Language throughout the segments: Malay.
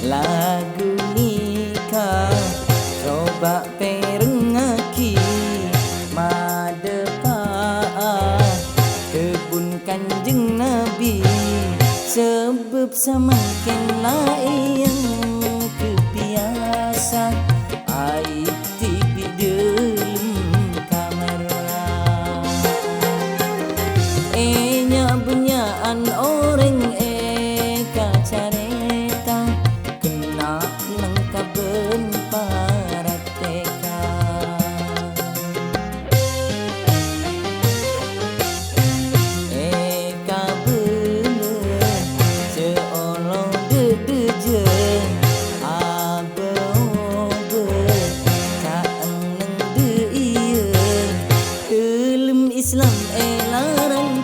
lagu nikah coba perengaki madepaa kebun Kanjeng Nabi sebab samakin lain kebiasa ai tibi dalam kamar benyaan orang kacareta kena lengkapan parateka bener seolah dedeje abe-obe kaeneng de iya dalam Islam larang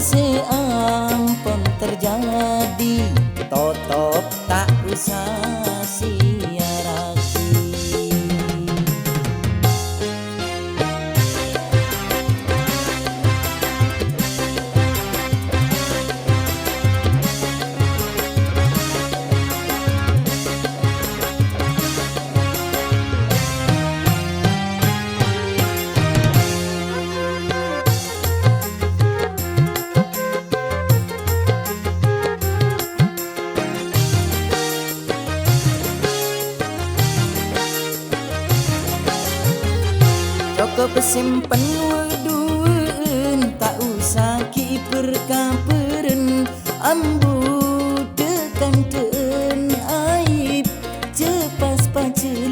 seampun terjadi totop tak usah siaraki cukup simpen wedueun tak usah kiper kaperen ambu dekan teun aib cepas paceleun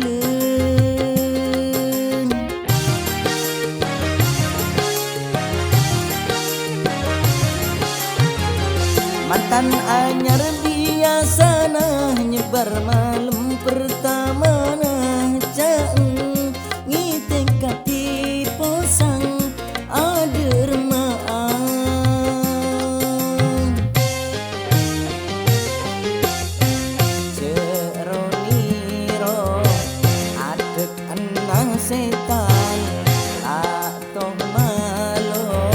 mantan anyar biasana nyebar malam pertama caeng setan atau malo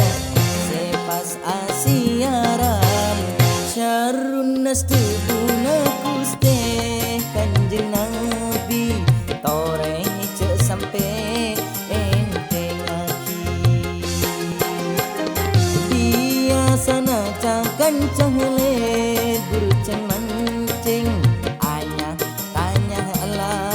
sepas asiaran syarun nastubuna kuste Kanjeng Nabi toreng ce sampai enteng lagi biasana cakan cahle berucang mancing anya tanya lah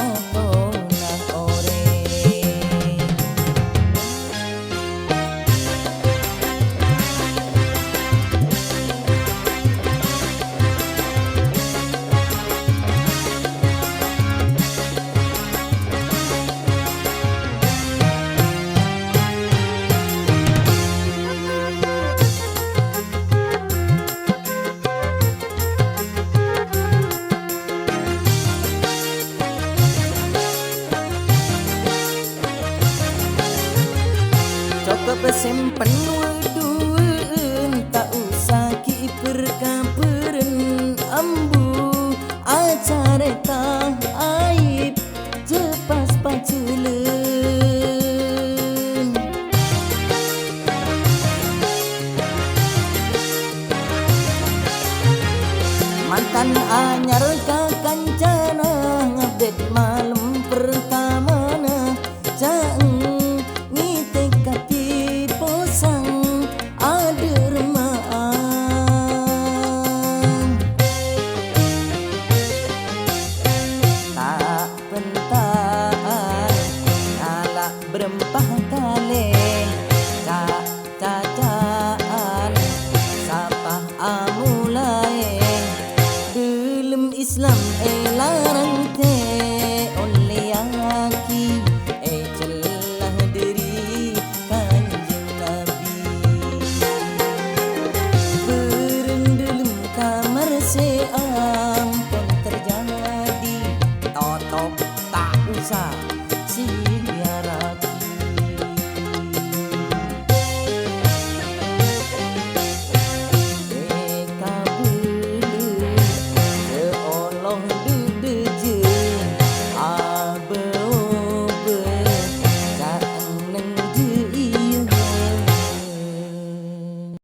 simpen wedueun tak usah kiper kaperen ambu acareta aib cepas paceleun mantan anyar kakancana ngupdate malam pertamana caeng berempah kali cacaan sapah amulai dalam Islam larang te oleh aki celah diri Kanjeng Nabi berendam kamar seampun terjadi totop tak usah